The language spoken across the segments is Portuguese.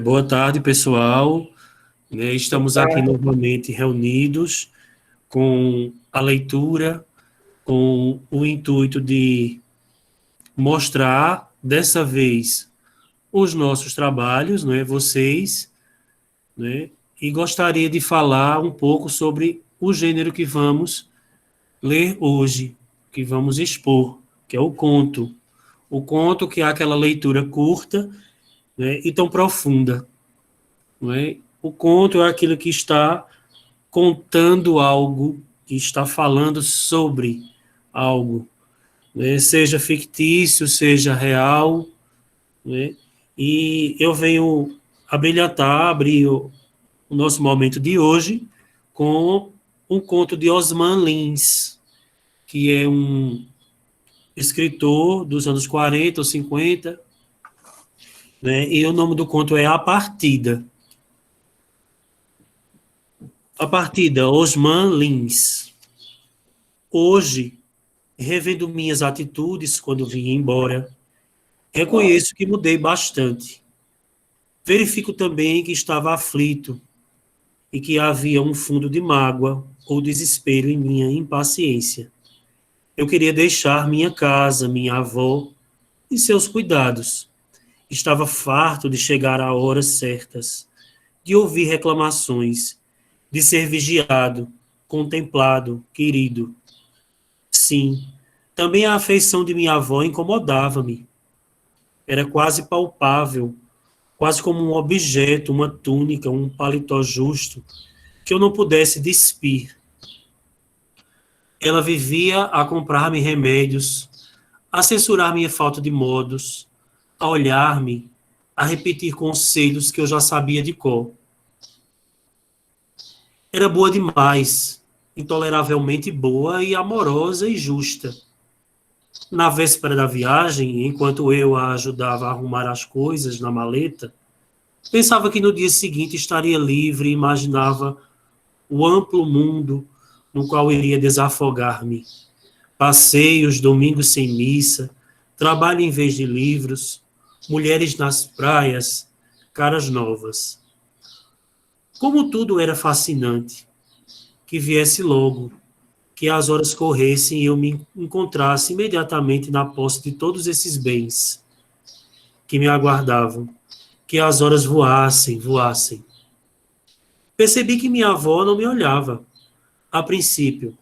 Boa tarde, pessoal. Estamos aqui novamente reunidos com a leitura, com o intuito de mostrar, dessa vez, os nossos trabalhos, vocês, e gostaria de falar um pouco sobre o gênero que vamos ler hoje, que vamos expor, que é o conto. O conto que é aquela leitura curta, e tão profunda. Não é? O conto é aquilo que está contando algo, que está falando sobre algo, né? Seja fictício, seja real, né? E eu venho abrir o nosso momento de hoje com um conto de Osman Lins, que é um escritor dos anos 40 ou 50, né? E o nome do conto é A Partida. A partida, Osman Lins. Hoje, revendo minhas atitudes quando vim embora, reconheço que mudei bastante. Verifico também que estava aflito e que havia um fundo de mágoa ou desespero em minha impaciência. Eu queria deixar minha casa, minha avó e seus cuidados. Estava farto de chegar a horas certas, de ouvir reclamações, de ser vigiado, contemplado, querido. Sim, também a afeição de minha avó incomodava-me. Era quase palpável, quase como um objeto, uma túnica, um paletó justo, que eu não pudesse despir. Ela vivia a comprar-me remédios, a censurar minha falta de modos, a olhar-me, a repetir conselhos que eu já sabia de cor. Era boa demais, intoleravelmente boa e amorosa e justa. Na véspera da viagem, enquanto eu a ajudava a arrumar as coisas na maleta, pensava que no dia seguinte estaria livre e imaginava o amplo mundo no qual iria desafogar-me. Passeios, domingos sem missa, trabalho em vez de livros, mulheres nas praias, caras novas. Como tudo era fascinante, que viesse logo, que as horas corressem e eu me encontrasse imediatamente na posse de todos esses bens que me aguardavam, que as horas voassem, voassem. Percebi que minha avó não me olhava. A princípio,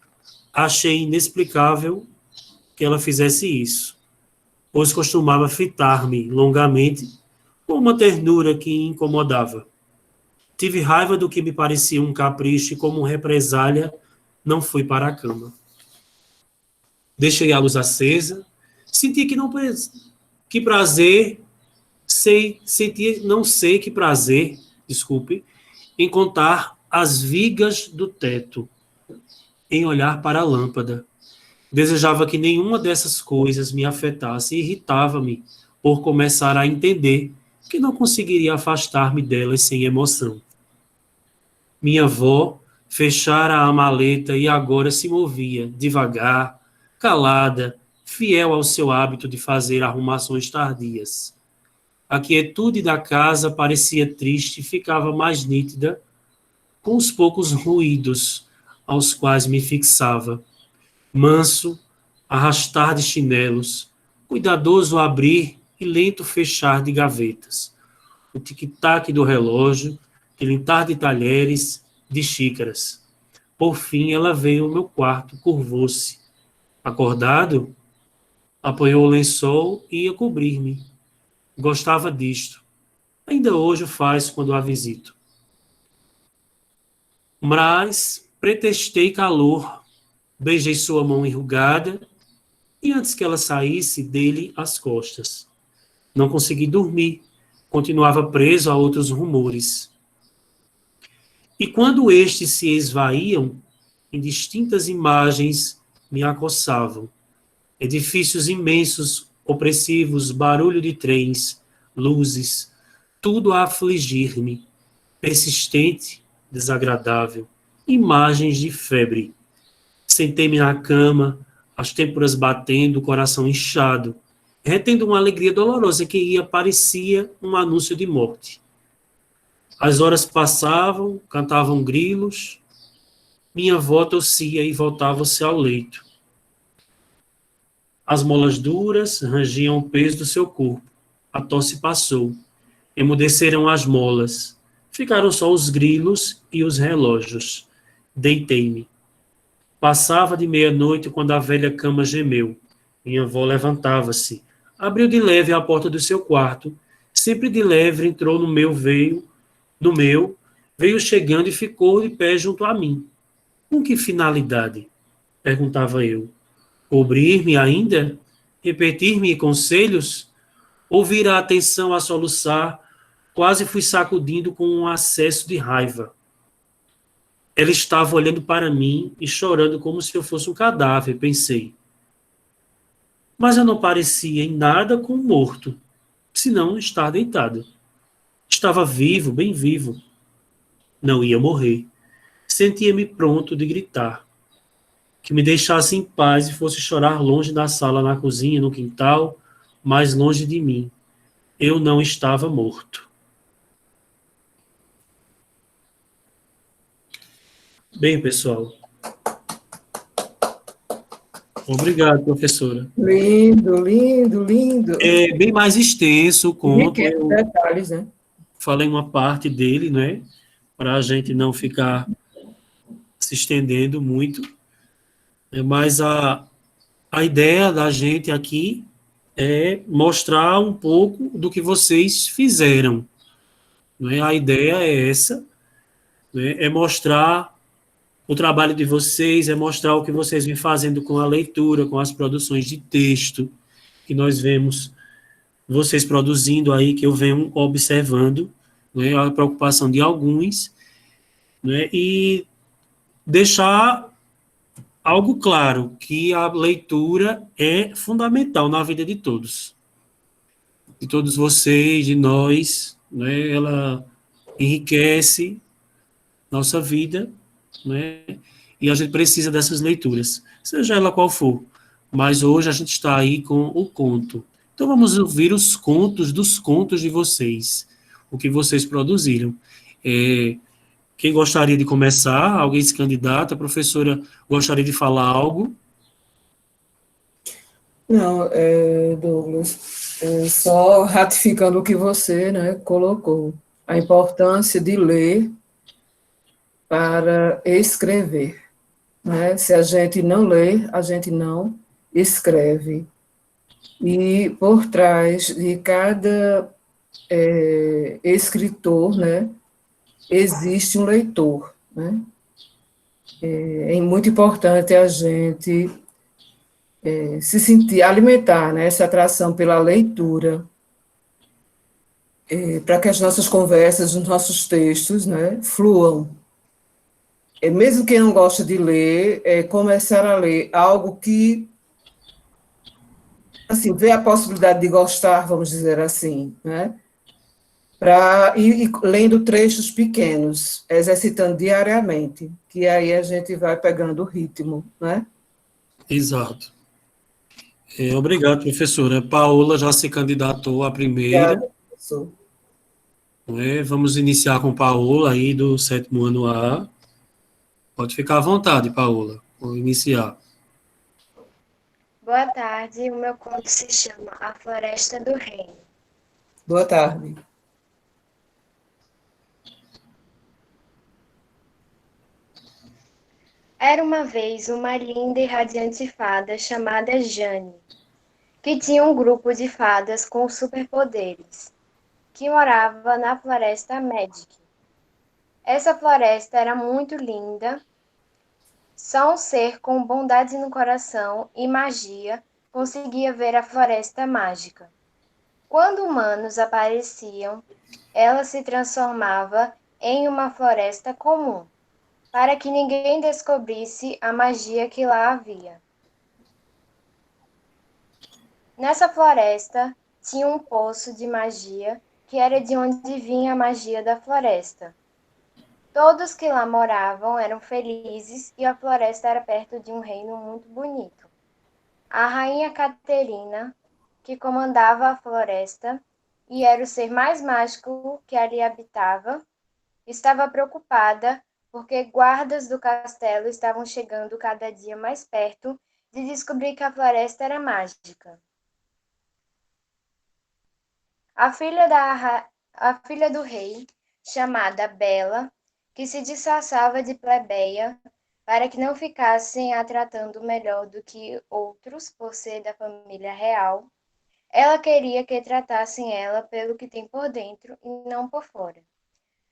achei inexplicável que ela fizesse isso, pois costumava fitar-me longamente com uma ternura que incomodava. Tive raiva do que me parecia um capricho e, como represália, não fui para a cama. Deixei a luz acesa, senti que não que prazer, não sei que prazer, desculpe, em contar as vigas do teto, em olhar para a lâmpada. Desejava que nenhuma dessas coisas me afetasse e irritava-me por começar a entender que não conseguiria afastar-me delas sem emoção. Minha avó fechara a maleta e agora se movia, devagar, calada, fiel ao seu hábito de fazer arrumações tardias. A quietude da casa parecia triste e ficava mais nítida com os poucos ruídos aos quais me fixava. Manso, arrastar de chinelos, cuidadoso abrir e lento fechar de gavetas. O tic-tac do relógio, tilintar de talheres, de xícaras. Por fim, ela veio ao meu quarto, curvou-se. Acordado, apanhou o lençol e ia cobrir-me. Gostava disto. Ainda hoje o faz quando a visito. Mas pretextei calor, beijei sua mão enrugada e antes que ela saísse, dei-lhe as costas. Não consegui dormir, continuava preso a outros rumores. E quando estes se esvaíam, indistintas imagens me acossavam. Edifícios imensos, opressivos, barulho de trens, luzes, tudo a afligir-me, persistente, desagradável, imagens de febre. Sentei-me na cama, as têmporas batendo, o coração inchado, retendo uma alegria dolorosa que parecia um anúncio de morte. As horas passavam, cantavam grilos, minha avó tossia e voltava-se ao leito. As molas duras rangiam o peso do seu corpo. A tosse passou. Emudeceram as molas. Ficaram só os grilos e os relógios. Deitei-me. Passava de meia-noite quando a velha cama gemeu. Minha avó levantava-se. Abriu de leve a porta do seu quarto. Sempre de leve entrou no meu, veio chegando e ficou de pé junto a mim. Com que finalidade? Perguntava eu. Cobrir-me ainda? Repetir-me conselhos? Ouvir a atenção a soluçar, quase fui sacudindo com um acesso de raiva. Ela estava olhando para mim e chorando como se eu fosse um cadáver, pensei. Mas eu não parecia em nada com um morto, senão estar deitado. Estava vivo, bem vivo. Não ia morrer. Sentia-me pronto de gritar. Que me deixasse em paz e fosse chorar longe da sala, na cozinha, no quintal, mais longe de mim. Eu não estava morto. Bem, pessoal. Obrigado, professora. Lindo, lindo, lindo. É bem mais extenso o conto. Riqueza de Eu detalhes, né? falei uma parte dele, né? Para a gente não ficar se estendendo muito. Mas a ideia da gente aqui é mostrar um pouco do que vocês fizeram. Né? A ideia é essa, né? É mostrar o trabalho de vocês, é mostrar o que vocês vêm fazendo com a leitura, com as produções de texto, que nós vemos vocês produzindo aí, que eu venho observando, né, a preocupação de alguns, né, e deixar algo claro, que a leitura é fundamental na vida de todos. De todos vocês, de nós, né, ela enriquece nossa vida, né, e a gente precisa dessas leituras, seja ela qual for. Mas hoje a gente está aí com o conto. Então vamos ouvir os contos dos contos de vocês, o que vocês produziram. É, quem gostaria de começar? Alguém se candidata? A professora gostaria de falar algo? Não, Douglas, só ratificando o que você, né, colocou, a importância de ler para escrever, né? Se a gente não lê, a gente não escreve. E por trás de cada escritor, né, existe um leitor, né? É muito importante a gente se sentir, alimentar, né, essa atração pela leitura, para que as nossas conversas, os nossos textos, né, fluam. Mesmo quem não gosta de ler, começar a ler algo que, assim, vê a possibilidade de gostar, vamos dizer assim, né, para ir lendo trechos pequenos, exercitando diariamente, que aí a gente vai pegando o ritmo, né? Exato. Obrigado, professora. Paola já se candidatou à primeira. Obrigada, professor. Né? Vamos iniciar com Paola aí do sétimo ano A. Pode ficar à vontade, Paola. Vou iniciar. Boa tarde, o meu conto se chama A Floresta do Reino. Boa tarde. Era uma vez uma linda e radiante fada chamada Jane, que tinha um grupo de fadas com superpoderes, que morava na Floresta Magic. Essa floresta era muito linda, só um ser com bondade no coração e magia conseguia ver a floresta mágica. Quando humanos apareciam, ela se transformava em uma floresta comum, para que ninguém descobrisse a magia que lá havia. Nessa floresta tinha um poço de magia, que era de onde vinha a magia da floresta. Todos que lá moravam eram felizes e a floresta era perto de um reino muito bonito. A rainha Caterina, que comandava a floresta e era o ser mais mágico que ali habitava, Estava preocupada porque guardas do castelo estavam chegando cada dia mais perto de descobrir que a floresta era mágica. A filha do rei, chamada Bela, que se disfarçava de plebeia para que não ficassem a tratando melhor do que outros por ser da família real, ela queria que tratassem ela pelo que tem por dentro e não por fora.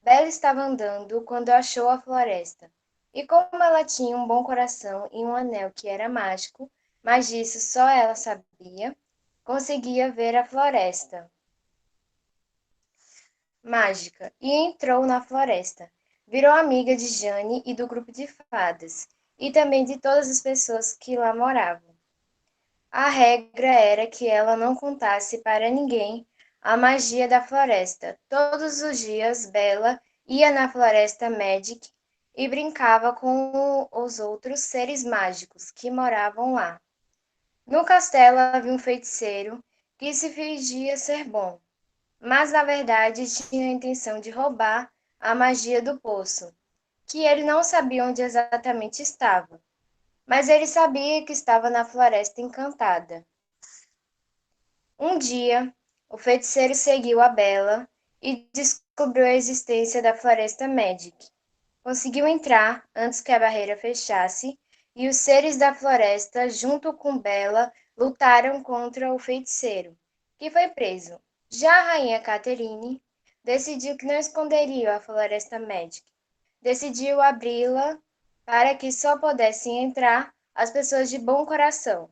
Bela estava andando quando achou a floresta, e como ela tinha um bom coração e um anel que era mágico, mas disso só ela sabia, conseguia ver a floresta mágica e entrou na floresta. Virou amiga de Jane e do grupo de fadas, e também de todas as pessoas que lá moravam. A regra era que ela não contasse para ninguém a magia da floresta. Todos os dias, Bella ia na floresta Magic e brincava com os outros seres mágicos que moravam lá. No castelo havia um feiticeiro que se fingia ser bom, mas na verdade tinha a intenção de roubar a magia do poço, que ele não sabia onde exatamente estava, mas ele sabia que estava na Floresta Encantada. Um dia, o feiticeiro seguiu a Bella e descobriu a existência da Floresta Magic. Conseguiu entrar antes que a barreira fechasse, e os seres da floresta, junto com Bella, lutaram contra o feiticeiro, que foi preso. Já a rainha Catherine decidiu que não esconderia a Floresta Magic. Decidiu abri-la para que só pudessem entrar as pessoas de bom coração,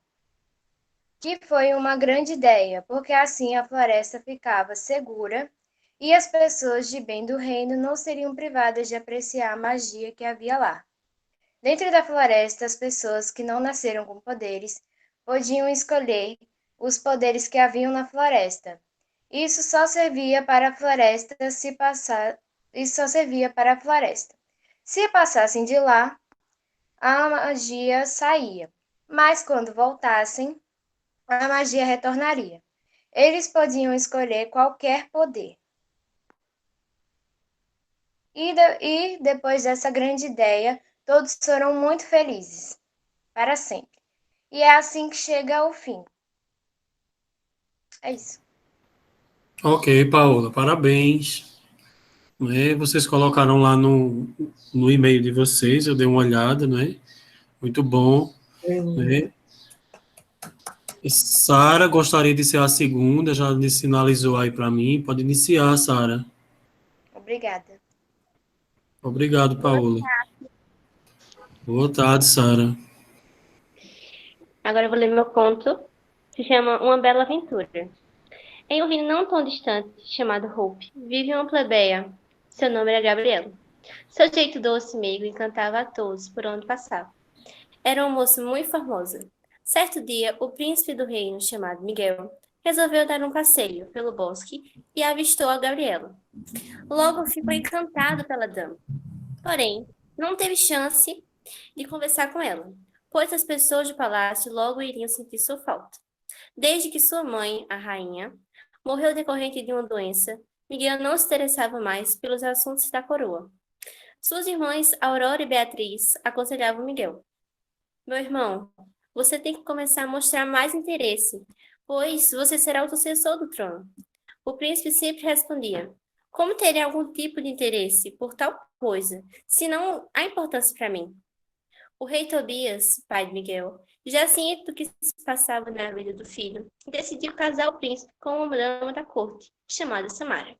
que foi uma grande ideia, porque assim a floresta ficava segura e as pessoas de bem do reino não seriam privadas de apreciar a magia que havia lá. Dentro da floresta, as pessoas que não nasceram com poderes podiam escolher os poderes que haviam na floresta. Isso só servia para a floresta se passar, isso só servia para a floresta. Se passassem de lá, a magia saía, mas quando voltassem, a magia retornaria. Eles podiam escolher qualquer poder. E depois dessa grande ideia, todos foram muito felizes, para sempre. E é assim que chega ao fim. É isso. Ok, Paola, parabéns. Né? Vocês colocaram lá no e-mail de vocês, eu dei uma olhada, né? Muito bom. Né? E Sara gostaria de ser a segunda, já sinalizou aí para mim. Pode iniciar, Sara. Obrigada. Obrigado, Paola. Boa tarde, Sara. Agora eu vou ler meu conto. Se chama Uma Bela Aventura. Em um reino não tão distante, chamado Hope, vive uma plebeia. Seu nome era Gabriela. Seu jeito doce e meigo encantava a todos por onde passava. Era uma moça muito formosa. Certo dia, o príncipe do reino, chamado Miguel, resolveu dar um passeio pelo bosque e avistou a Gabriela. Logo ficou encantado pela dama. Porém, não teve chance de conversar com ela, pois as pessoas do palácio logo iriam sentir sua falta. Desde que sua mãe, a rainha, morreu decorrente de uma doença, Miguel não se interessava mais pelos assuntos da coroa. Suas irmãs, Aurora e Beatriz, aconselhavam Miguel. Meu irmão, você tem que começar a mostrar mais interesse, pois você será o sucessor do trono. O príncipe sempre respondia, como teria algum tipo de interesse por tal coisa, se não há importância para mim? O rei Tobias, pai de Miguel, já ciente do que se passava na vida do filho, decidiu casar o príncipe com uma dama da corte, chamada Samara.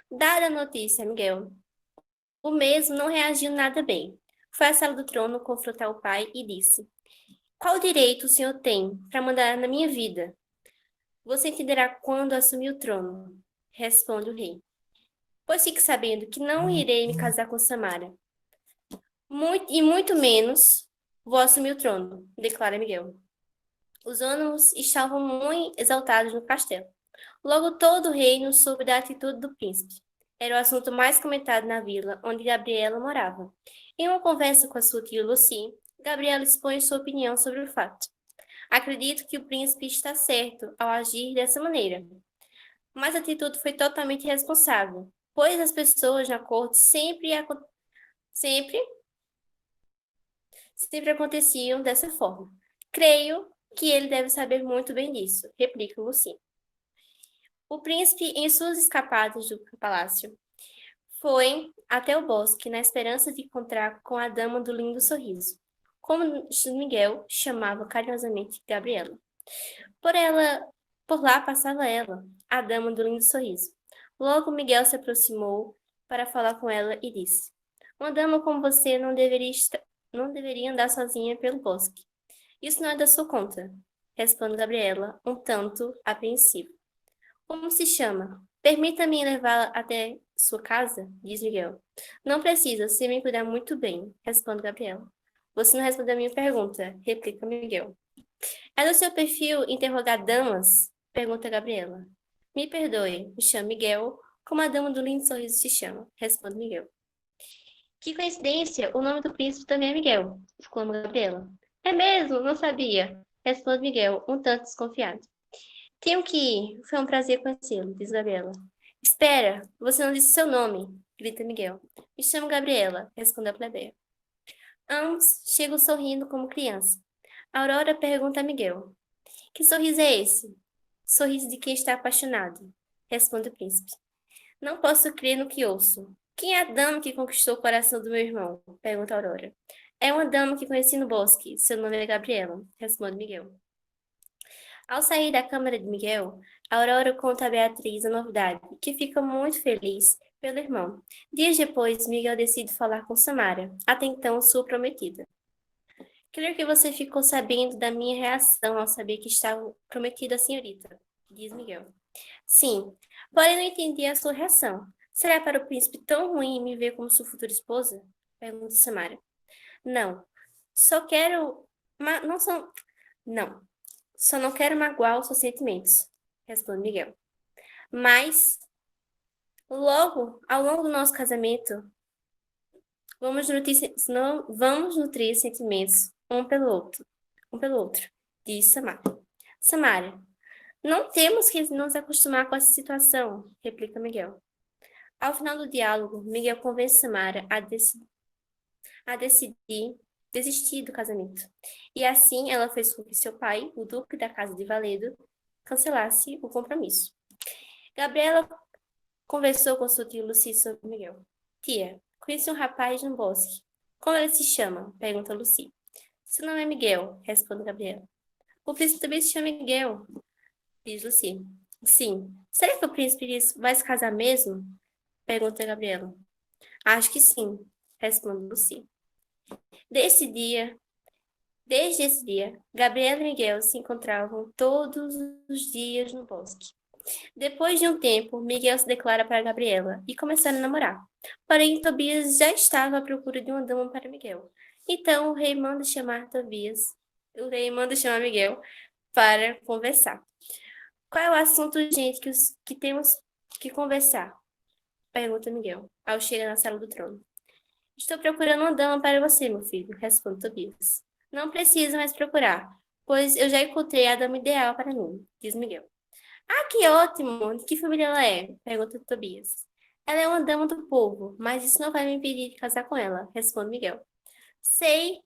Dada a notícia a Miguel, o mesmo não reagiu nada bem. Foi à sala do trono confrontar o pai e disse, qual direito o senhor tem para mandar na minha vida? Você entenderá quando assumir o trono, responde o rei. Pois fique sabendo que não irei me casar com Samara. Muito menos vou assumir o trono, declara Miguel. Os ânimos estavam muito exaltados no castelo. Logo todo o reino soube da atitude do príncipe. Era o assunto mais comentado na vila onde Gabriela morava. Em uma conversa com a sua tia Lucy, Gabriela expõe sua opinião sobre o fato. Acredito que o príncipe está certo ao agir dessa maneira. Mas a atitude foi totalmente irresponsável, pois as pessoas na corte sempre aconteciam dessa forma. Creio que ele deve saber muito bem disso, replica Lucy. O príncipe, em suas escapadas do palácio, foi até o bosque na esperança de encontrar com a dama do lindo sorriso, como Miguel chamava carinhosamente Gabriela. Por lá passava ela, a dama do lindo sorriso. Logo Miguel se aproximou para falar com ela e disse: uma dama como você não deveria andar sozinha pelo bosque. Isso não é da sua conta, responde Gabriela, um tanto apreensiva. Como se chama? Permita-me levá-la até sua casa, diz Miguel. Não precisa, se me cuidar muito bem, responde Gabriela. Você não respondeu a minha pergunta, replica Miguel. É do seu perfil interrogar damas? Pergunta Gabriela. Me perdoe, me chamo Miguel, como a dama do lindo sorriso se chama, responde Miguel. Que coincidência, o nome do príncipe também é Miguel, exclama Gabriela. É mesmo, não sabia, responde Miguel, um tanto desconfiado. Tenho que ir, foi um prazer conhecê-lo, diz Gabriela. Espera, você não disse seu nome, grita Miguel. Me chamo Gabriela, responde a plebeia. Ambos chegam sorrindo como criança. Aurora pergunta a Miguel. Que sorriso é esse? Sorriso de quem está apaixonado, responde o príncipe. Não posso crer no que ouço. Quem é a dama que conquistou o coração do meu irmão? Pergunta Aurora. É uma dama que conheci no bosque. Seu nome é Gabriela, responde Miguel. Ao sair da câmara de Miguel, Aurora conta a Beatriz a novidade, que fica muito feliz pelo irmão. Dias depois, Miguel decide falar com Samara, até então sua prometida. Creio que você ficou sabendo da minha reação ao saber que estava prometida à senhorita, diz Miguel. Sim, porém não entendi a sua reação. Será para o príncipe tão ruim me ver como sua futura esposa? Pergunta Samara. Não, só quero... Não, só não quero magoar os seus sentimentos, responde Miguel. Mas, ao longo do nosso casamento, vamos nutrir sentimentos um pelo outro, diz Samara. Samara, não temos que nos acostumar com essa situação, replica Miguel. Ao final do diálogo, Miguel convence Samara a desistir do casamento. E assim ela fez com que seu pai, o duque da casa de Valedo, cancelasse o compromisso. Gabriela conversou com sua tia Lucy sobre Miguel. Tia, conheci um rapaz no bosque. Como ele se chama? Pergunta Lucy. Seu nome é Miguel, responde Gabriela. O príncipe também se chama Miguel, diz Lucy. Sim. Será que o príncipe vai se casar mesmo? Pergunta Gabriela. Acho que sim, responde Lucy. Desde esse dia, Gabriela e Miguel se encontravam todos os dias no bosque. Depois de um tempo, Miguel se declara para Gabriela e começaram a namorar. Porém, Tobias já estava à procura de uma dama para Miguel. Então, o rei manda chamar Miguel para conversar. Qual é o assunto urgente que temos que conversar? Pergunta Miguel, ao chegar na sala do trono. Estou procurando uma dama para você, meu filho, responde Tobias. Não precisa mais procurar, pois eu já encontrei a dama ideal para mim, diz Miguel. Ah, que ótimo! De que família ela é? Pergunta Tobias. Ela é uma dama do povo, mas isso não vai me impedir de casar com ela, responde Miguel. Sei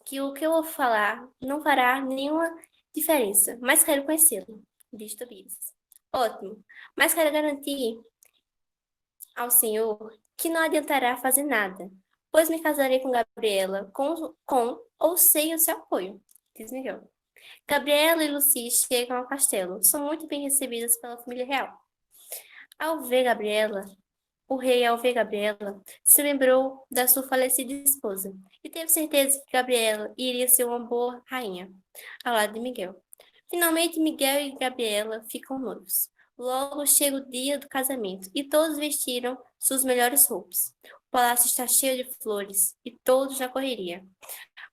que o que eu vou falar não fará nenhuma diferença, mas quero conhecê-la, diz Tobias. Ótimo, mas quero garantir ao senhor que não adiantará fazer nada, pois me casarei com Gabriela com ou sem o seu apoio, diz Miguel. Gabriela e Lucy chegam ao castelo. São muito bem recebidas pela família real. O rei, ao ver Gabriela, se lembrou da sua falecida esposa e teve certeza que Gabriela iria ser uma boa rainha, ao lado de Miguel. Finalmente, Miguel e Gabriela ficam noivos. Logo chega o dia do casamento e todos vestiram suas melhores roupas. O palácio está cheio de flores e todos na correria.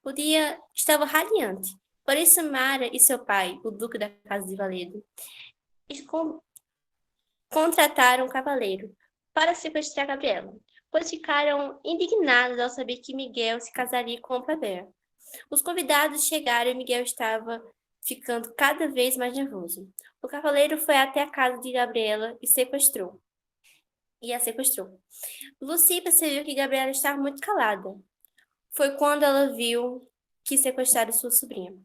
O dia estava radiante. Porém, Samara e seu pai, o duque da casa de Valedo, contrataram um cavaleiro para sequestrar Gabriela, pois ficaram indignados ao saber que Miguel se casaria com a plebeia. Os convidados chegaram e Miguel estava ficando cada vez mais nervoso. O cavaleiro foi até a casa de Gabriela e sequestrou. e a sequestrou. Lucy percebeu que Gabriela estava muito calada. Foi quando ela viu que sequestraram sua sobrinha.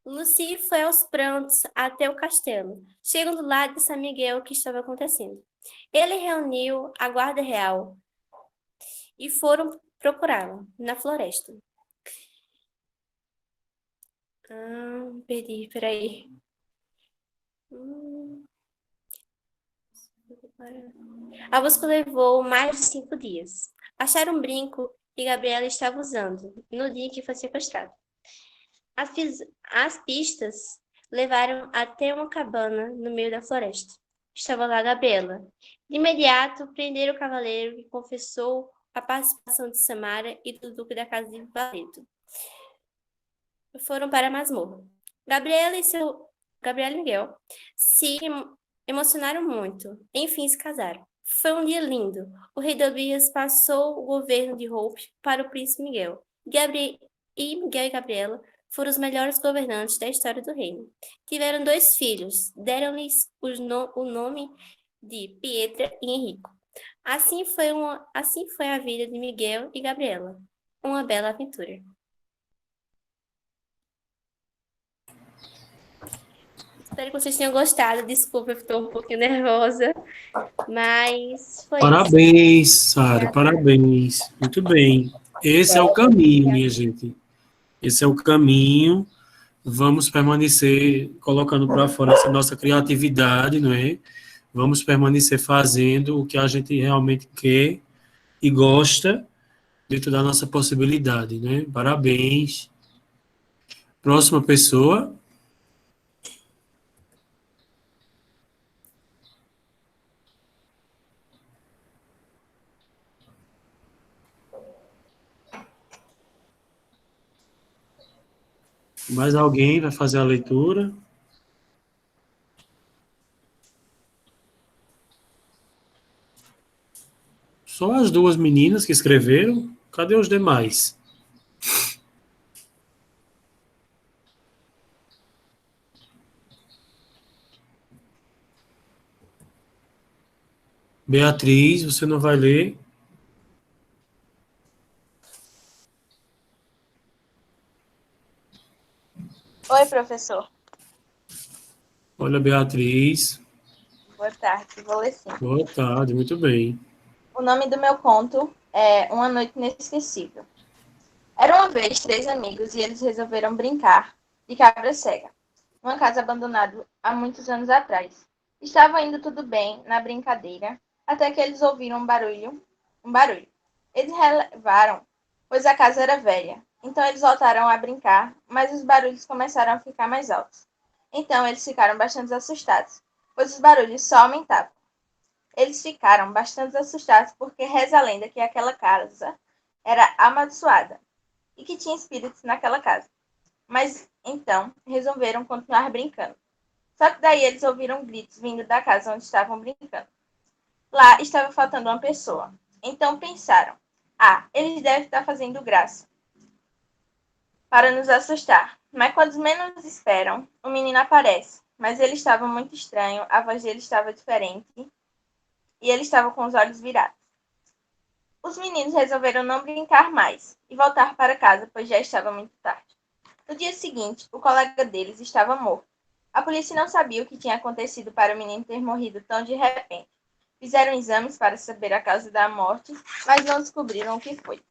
Lucy foi aos prantos até o castelo. Chegando lá, disse a Miguel o que estava acontecendo. Ele reuniu a guarda real e foram procurá-la na floresta. Perdi, peraí. A busca levou mais de 5 dias. Acharam um brinco que Gabriela estava usando no dia que foi sequestrada. As pistas levaram até uma cabana no meio da floresta. Estava lá Gabriela. De imediato, prenderam o cavaleiro que confessou a participação de Samara e do duque da casa de Valeto. Foram para a masmorra. Gabriela e Miguel se emocionaram muito. Enfim, se casaram. Foi um dia lindo. O rei Tobias passou o governo de Hope para o príncipe Miguel. Miguel e Gabriela foram os melhores governantes da história do reino. Tiveram 2 filhos. Deram-lhes o nome de Pietra e Henrico. Assim foi a vida de Miguel e Gabriela. Uma bela aventura. Espero que vocês tenham gostado. Desculpa, eu estou um pouquinho nervosa. Mas foi isso. Parabéns, Sara, parabéns. Muito bem. Esse é o caminho, minha gente. Esse é o caminho. Vamos permanecer colocando para fora essa nossa criatividade, não é? Vamos permanecer fazendo o que a gente realmente quer e gosta dentro da nossa possibilidade, né? Parabéns. Próxima pessoa. Mais alguém vai fazer a leitura? Só as 2 meninas que escreveram. Cadê os demais? Beatriz, você não vai ler? Oi, professor. Olha, Beatriz. Boa tarde, vou ler sim. Boa tarde, muito bem. O nome do meu conto é Uma Noite Inesquecível. Era uma vez 3 amigos e eles resolveram brincar de cabra cega, numa casa abandonada há muitos anos atrás. Estava indo tudo bem na brincadeira, até que eles ouviram um barulho. Eles relevaram, pois a casa era velha. Então eles voltaram a brincar, mas os barulhos começaram a ficar mais altos. Então eles ficaram bastante assustados, pois os barulhos só aumentavam. Eles ficaram bastante assustados porque reza a lenda que aquela casa era amaldiçoada e que tinha espíritos naquela casa. Mas então resolveram continuar brincando. Só que daí eles ouviram gritos vindo da casa onde estavam brincando. Lá estava faltando uma pessoa. Então pensaram: eles devem estar fazendo graça para nos assustar. Mas quando menos esperam, o menino aparece. Mas ele estava muito estranho, a voz dele estava diferente e ele estava com os olhos virados. Os meninos resolveram não brincar mais e voltar para casa, pois já estava muito tarde. No dia seguinte, o colega deles estava morto. A polícia não sabia o que tinha acontecido para o menino ter morrido tão de repente. Fizeram exames para saber a causa da morte, mas não descobriram o que foi.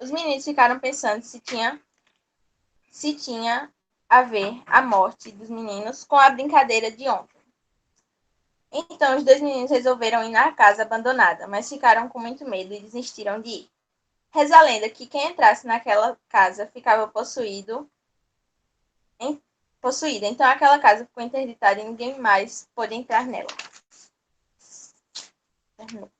Os meninos ficaram pensando se tinha a ver a morte dos meninos com a brincadeira de ontem. Então, os 2 meninos resolveram ir na casa abandonada, mas ficaram com muito medo e desistiram de ir. Reza a lenda que quem entrasse naquela casa ficava possuída. Então, aquela casa ficou interditada e ninguém mais pôde entrar nela. Terminou.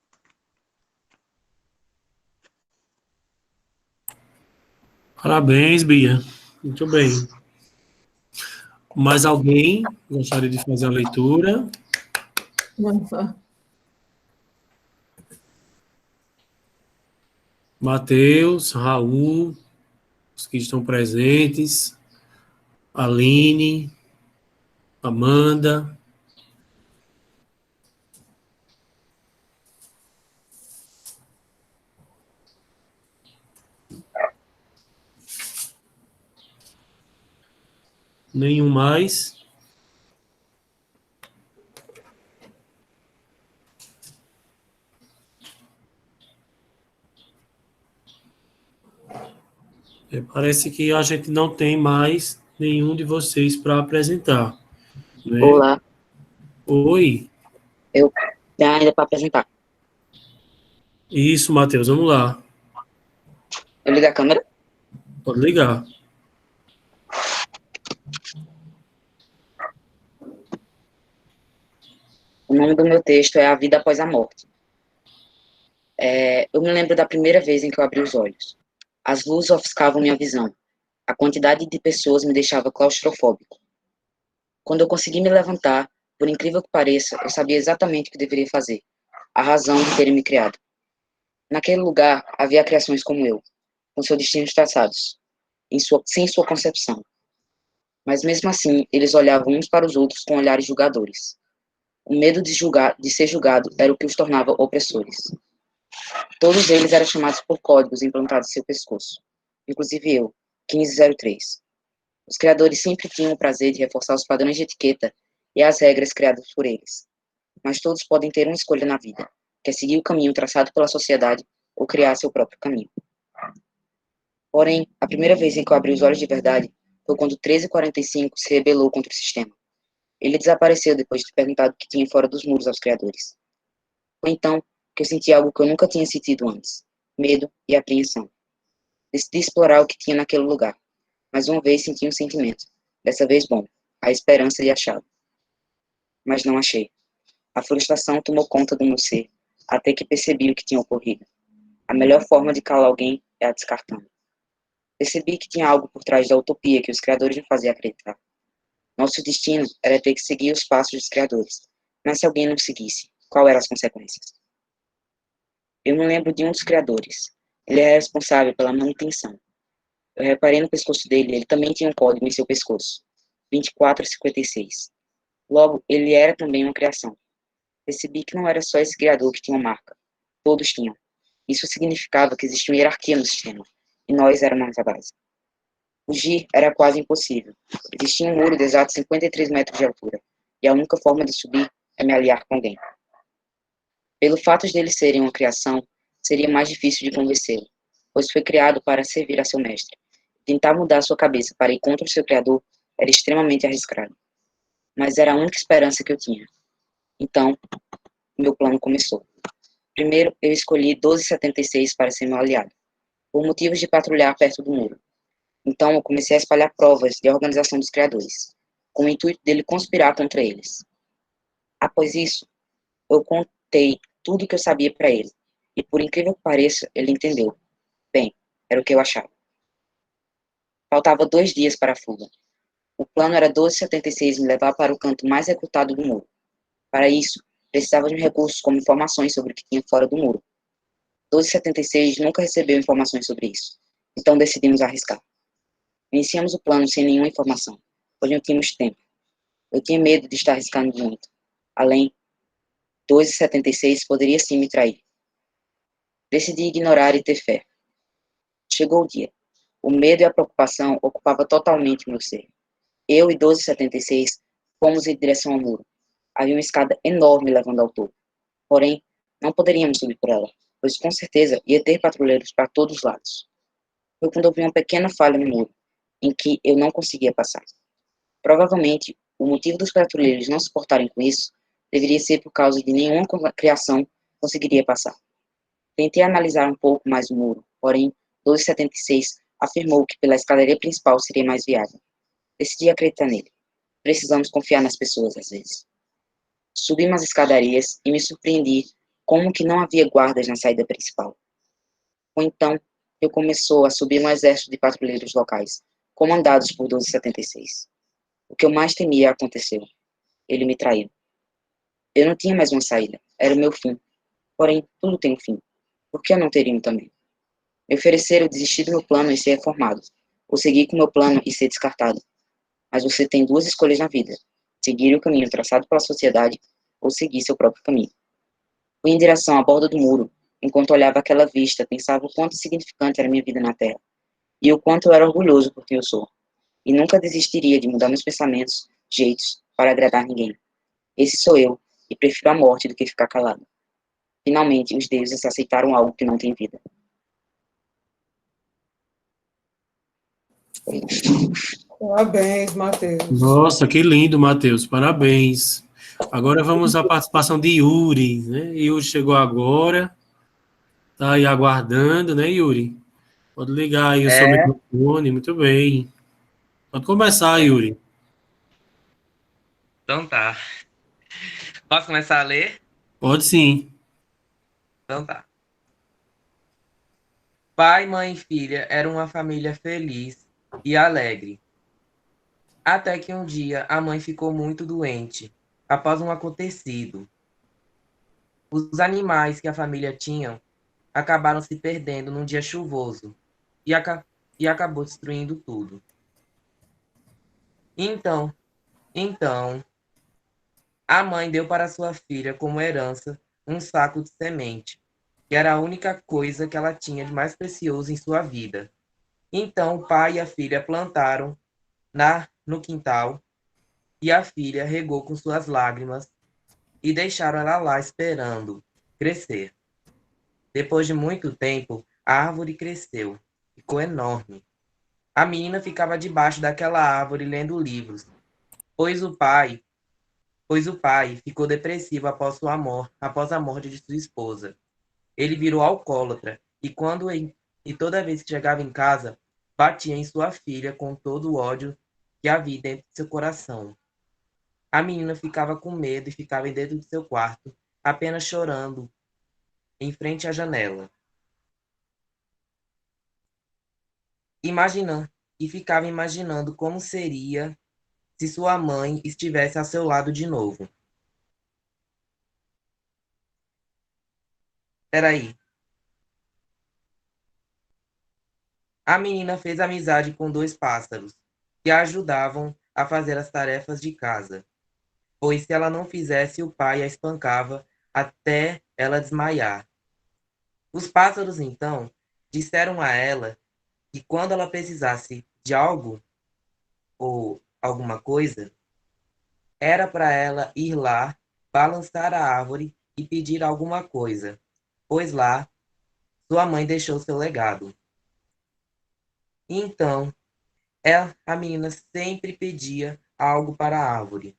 Parabéns, Bia. Muito bem. Mais alguém gostaria de fazer a leitura? Matheus, Raul, os que estão presentes, Aline, Amanda. Nenhum mais. Parece que a gente não tem mais nenhum de vocês para apresentar, né? Olá, Oi. eu tenho ainda para apresentar. Isso, Matheus, vamos lá. Eu ligo a câmera. Pode ligar. O nome do meu texto é A Vida Após a Morte. Eu me lembro da primeira vez em que eu abri os olhos. As luzes ofuscavam minha visão. A quantidade de pessoas me deixava claustrofóbico. Quando eu consegui me levantar, por incrível que pareça, eu sabia exatamente o que deveria fazer. A razão de terem me criado. Naquele lugar, havia criações como eu, com seus destinos traçados, sem sua concepção. Mas mesmo assim, eles olhavam uns para os outros com olhares julgadores. O medo de ser julgado era o que os tornava opressores. Todos eles eram chamados por códigos implantados em seu pescoço, inclusive eu, 1503. Os criadores sempre tinham o prazer de reforçar os padrões de etiqueta e as regras criadas por eles. Mas todos podem ter uma escolha na vida, que é seguir o caminho traçado pela sociedade ou criar seu próprio caminho. Porém, a primeira vez em que eu abri os olhos de verdade foi quando 1345 se rebelou contra o sistema. Ele desapareceu depois de ter perguntado o que tinha fora dos muros aos criadores. Foi então que eu senti algo que eu nunca tinha sentido antes: medo e apreensão. Decidi explorar o que tinha naquele lugar. Mais uma vez senti um sentimento, dessa vez bom, a esperança de achá-lo. Mas não achei. A frustração tomou conta do meu ser, até que percebi o que tinha ocorrido. A melhor forma de calar alguém é a descartando. Percebi que tinha algo por trás da utopia que os criadores me faziam acreditar. Nosso destino era ter que seguir os passos dos criadores, mas se alguém não seguisse, qual eram as consequências? Eu me lembro de um dos criadores. Ele era responsável pela manutenção. Eu reparei no pescoço dele, ele também tinha um código em seu pescoço, 2456. Logo, ele era também uma criação. Percebi que não era só esse criador que tinha uma marca. Todos tinham. Isso significava que existia uma hierarquia no sistema, e nós éramos a base. Fugir era quase impossível. Existia um muro de exatos 53 metros de altura, e a única forma de subir é me aliar com alguém. Pelo fato de eles serem uma criação, seria mais difícil de convencê-lo, pois foi criado para servir a seu mestre. Tentar mudar sua cabeça para ir contra o seu criador era extremamente arriscado. Mas era a única esperança que eu tinha. Então, meu plano começou. Primeiro, eu escolhi 1276 para ser meu aliado, por motivos de patrulhar perto do muro. Então, eu comecei a espalhar provas de organização dos criadores, com o intuito dele conspirar contra eles. Após isso, eu contei tudo o que eu sabia para ele, e por incrível que pareça, ele entendeu. Bem, era o que eu achava. Faltava 2 dias para a fuga. O plano era 1276 me levar para o canto mais recrutado do muro. Para isso, precisava de recursos como informações sobre o que tinha fora do muro. 1276 nunca recebeu informações sobre isso, então decidimos arriscar. Iniciamos o plano sem nenhuma informação, pois não tínhamos tempo. Eu tinha medo de estar arriscando muito. Além, 1276 poderia sim me trair. Decidi ignorar e ter fé. Chegou o dia. O medo e a preocupação ocupavam totalmente meu ser. Eu e 1276 fomos em direção ao muro. Havia uma escada enorme levando ao topo. Porém, não poderíamos subir por ela, pois com certeza ia ter patrulheiros para todos os lados. Foi quando eu vi uma pequena falha no muro, em que eu não conseguia passar. Provavelmente, o motivo dos patrulheiros não se portarem com isso deveria ser por causa de nenhuma criação conseguiria passar. Tentei analisar um pouco mais o muro, porém, 1276 afirmou que pela escadaria principal seria mais viável. Decidi acreditar nele. Precisamos confiar nas pessoas às vezes. Subi umas escadarias e me surpreendi como que não havia guardas na saída principal. Foi então que começou a subir um exército de patrulheiros locais, comandados por 1276. O que eu mais temia aconteceu. Ele me traiu. Eu não tinha mais uma saída. Era o meu fim. Porém, tudo tem um fim. Por que eu não teria um também? Me ofereceram desistir do meu plano e ser reformado, ou seguir com o meu plano e ser descartado. Mas você tem 2 escolhas na vida: seguir o caminho traçado pela sociedade ou seguir seu próprio caminho. Fui em direção à borda do muro. Enquanto olhava aquela vista, pensava o quanto significante era minha vida na Terra, e o quanto eu era orgulhoso por quem eu sou. e nunca desistiria de mudar meus pensamentos, jeitos, para agradar ninguém. Esse sou eu, e prefiro a morte do que ficar calado. Finalmente, os deuses aceitaram algo que não tem vida. Parabéns, Matheus. Nossa, que lindo, Matheus. Parabéns. Agora vamos à participação de Yuri, né? Yuri chegou agora. Tá aí aguardando, né, Yuri? Pode ligar aí o seu microfone. Muito bem. Pode começar, Yuri. Então tá. Posso começar a ler? Pode sim. Então tá. Pai, mãe e filha eram uma família feliz e alegre. Até que um dia a mãe ficou muito doente, após um acontecido. Os animais que a família tinha acabaram se perdendo num dia chuvoso e acabou destruindo tudo. Então, então, a mãe deu para sua filha como herança um saco de semente, que era a única coisa que ela tinha de mais precioso em sua vida. Então o pai e a filha plantaram no quintal e a filha regou com suas lágrimas e deixaram ela lá esperando crescer. Depois de muito tempo, a árvore cresceu, ficou enorme. A menina ficava debaixo daquela árvore lendo livros, pois o pai ficou depressivo após a morte de sua esposa. Ele virou alcoólatra e toda vez que chegava em casa, batia em sua filha com todo o ódio que havia dentro de seu coração. A menina ficava com medo e ficava dentro de seu quarto, apenas chorando, em frente à janela. Ficava imaginando como seria se sua mãe estivesse ao seu lado de novo. Peraí. A menina fez amizade com 2 pássaros, que a ajudavam a fazer as tarefas de casa, pois se ela não fizesse, o pai a espancava até ela desmaiar. Os pássaros, então, disseram a ela que quando ela precisasse de algo ou alguma coisa, era para ela ir lá, balançar a árvore e pedir alguma coisa, pois lá sua mãe deixou seu legado. Então, a menina sempre pedia algo para a árvore,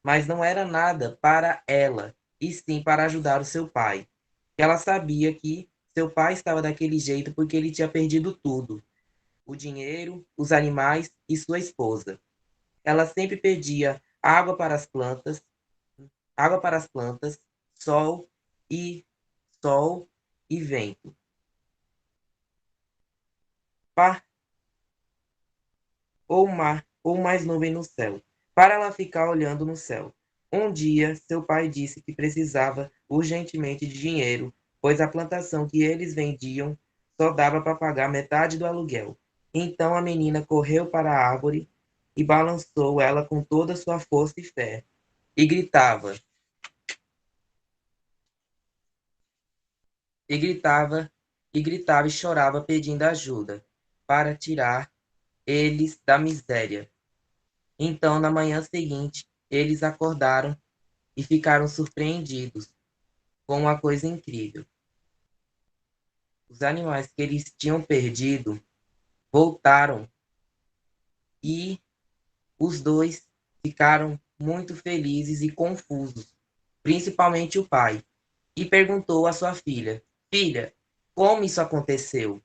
mas não era nada para ela, e sim para ajudar o seu pai. Ela sabia que seu pai estava daquele jeito porque ele tinha perdido tudo: o dinheiro, os animais e sua esposa. Ela sempre pedia água para as plantas, sol e sol e vento. Ou mar, ou mais nuvem no céu, para ela ficar olhando no céu. Um dia, seu pai disse que precisava urgentemente de dinheiro, pois a plantação que eles vendiam só dava para pagar metade do aluguel. Então a menina correu para a árvore e balançou ela com toda a sua força e fé, e gritava, e gritava, e gritava e chorava pedindo ajuda para tirar eles da miséria. Então, na manhã seguinte, eles acordaram e ficaram surpreendidos com uma coisa incrível. Os animais que eles tinham perdido voltaram e os dois ficaram muito felizes e confusos, principalmente o pai, e perguntou à sua filha: Filha, como isso aconteceu?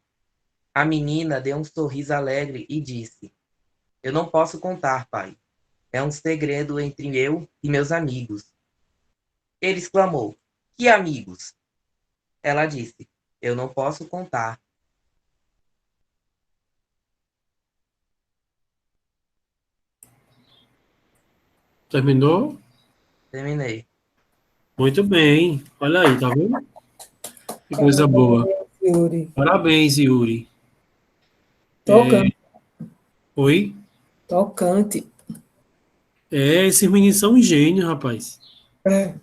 A menina deu um sorriso alegre e disse: Eu não posso contar, pai. É um segredo entre eu e meus amigos. Ele exclamou: Que amigos? Ela disse: Eu não posso contar. Terminou? Terminei. Muito bem. Olha aí, tá vendo? Que coisa boa. Yuri. Parabéns, Yuri. Tocante. Oi? Tocante. Esses meninos são gênios, rapaz. É,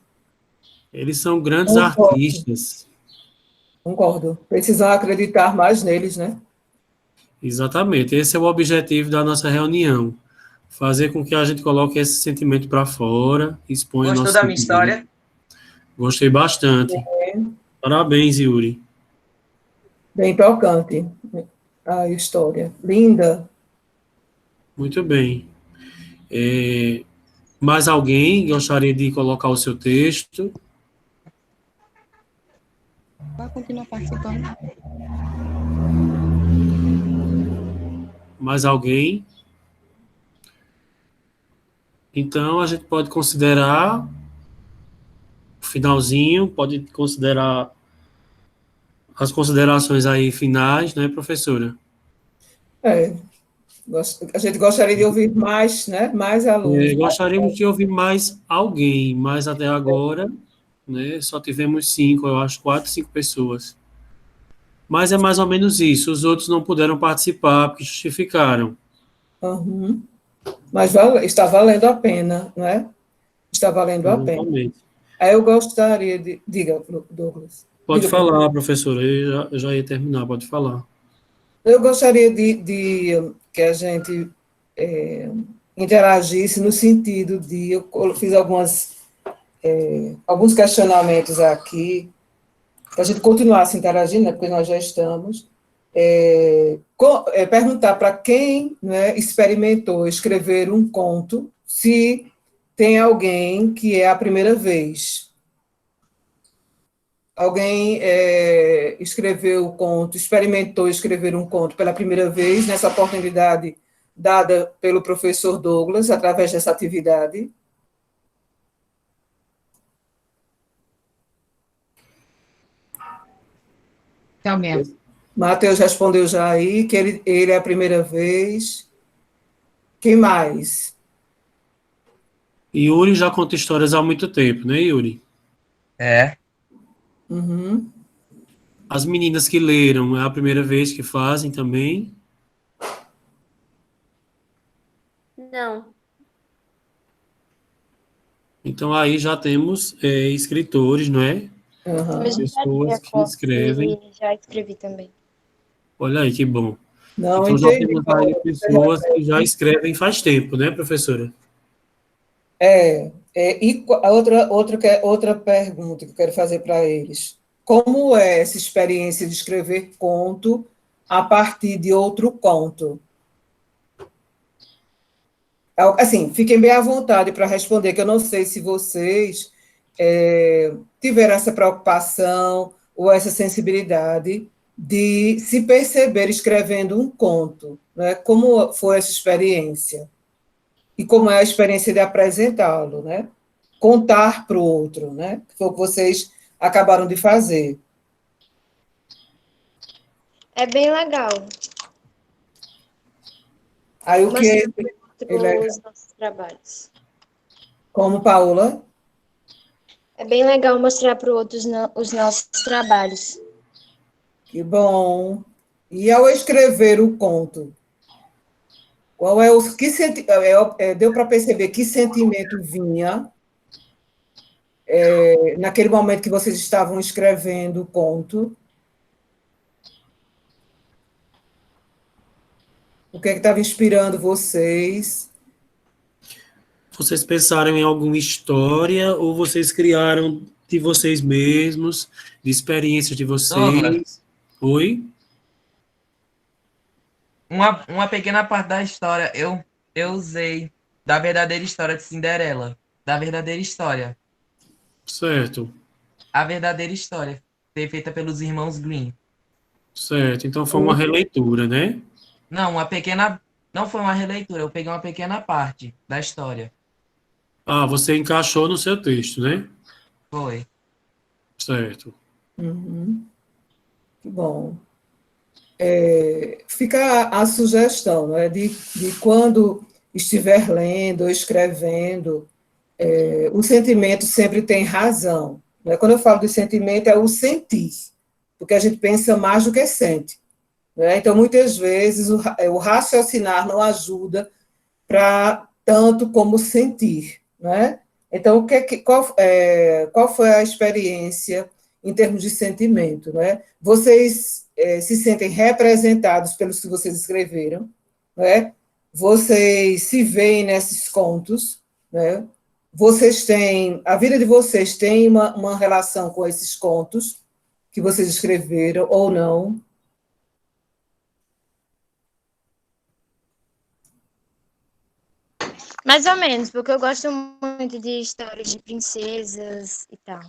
Eles são grandes concordo. artistas. Concordo. Precisam acreditar mais neles, né? Exatamente. Esse é o objetivo da nossa reunião. Fazer com que a gente coloque esse sentimento para fora, exponha Gostou nosso da minha sentimento. história? Gostei bastante. Parabéns, Yuri. Bem tocante a história. Linda. Muito bem. Mais alguém gostaria de colocar o seu texto? Vai continuar participando. Mais alguém? Então, a gente pode considerar o finalzinho, pode considerar as considerações aí finais, né, professora? A gente gostaria de ouvir mais, né? Mais alunos. Gostaríamos de ouvir mais alguém, mas até agora, né, só tivemos 5, eu acho, 4, 5 pessoas. Mas é mais ou menos isso. Os outros não puderam participar porque justificaram. Uhum. Mas está valendo a pena, não é? Está valendo a pena. Exatamente. Aí eu gostaria de... Diga, Douglas. Pode Diga, falar, professora. Eu já ia terminar, pode falar. Eu gostaria de que a gente interagisse no sentido de... Eu fiz alguns questionamentos aqui, que a gente continuasse interagindo, né, porque nós já estamos, perguntar para quem, né, experimentou escrever um conto, se tem alguém que é a primeira vez. Alguém escreveu o conto, experimentou escrever um conto pela primeira vez, nessa oportunidade dada pelo professor Douglas, através dessa atividade? Também. Matheus respondeu já aí, que ele é a primeira vez. Quem mais? Yuri já conta histórias há muito tempo, né, Yuri? É. Uhum. As meninas que leram, é a primeira vez que fazem também? Não. Então, aí já temos escritores, não é? Uhum. Eu já Pessoas que tinha escrevem. e já escrevi também. Olha aí, que bom. Não, Então, já entendi. temos aí pessoas que já escrevem faz tempo, né, professora? E outra pergunta que eu quero fazer para eles. Como é essa experiência de escrever conto a partir de outro conto? Assim, fiquem bem à vontade para responder, que eu não sei se vocês tiveram essa preocupação ou essa sensibilidade de se perceber escrevendo um conto, né? Como foi essa experiência? E como é a experiência de apresentá-lo, né? Contar para o outro, né? Que foi o que vocês acabaram de fazer. É bem legal. Aí o que Mostrar os nossos trabalhos. Como, Paula? É bem legal mostrar para outros os nossos trabalhos. Que bom. E ao escrever o conto, qual é o que deu para perceber que sentimento vinha naquele momento que vocês estavam escrevendo o conto? O que é que estava inspirando vocês? Vocês pensaram em alguma história ou vocês criaram de vocês mesmos, de experiências de vocês? Douglas. Oi? Uma pequena parte da história eu usei da verdadeira história de Cinderela. Da verdadeira história. Certo, A verdadeira história. Feita pelos irmãos Grimm. certo. Então foi uma releitura, né? Não, não foi uma releitura, eu peguei uma pequena parte da história. Ah, você encaixou no seu texto, né? Foi. Certo. Uhum. Que bom. Fica a sugestão, né, de quando estiver lendo ou escrevendo, o sentimento sempre tem razão. Né? Quando eu falo de sentimento, é o sentir, porque a gente pensa mais do que sente. Né? Então, muitas vezes, o raciocinar não ajuda para tanto como sentir. Né? Então, qual foi a experiência em termos de sentimento? Né? Vocês se sentem representados pelos que vocês escreveram, né? Vocês se veem nesses contos, né? Vocês têm, a vida de vocês tem uma relação com esses contos que vocês escreveram ou não? Mais ou menos, porque eu gosto muito de histórias de princesas e tal.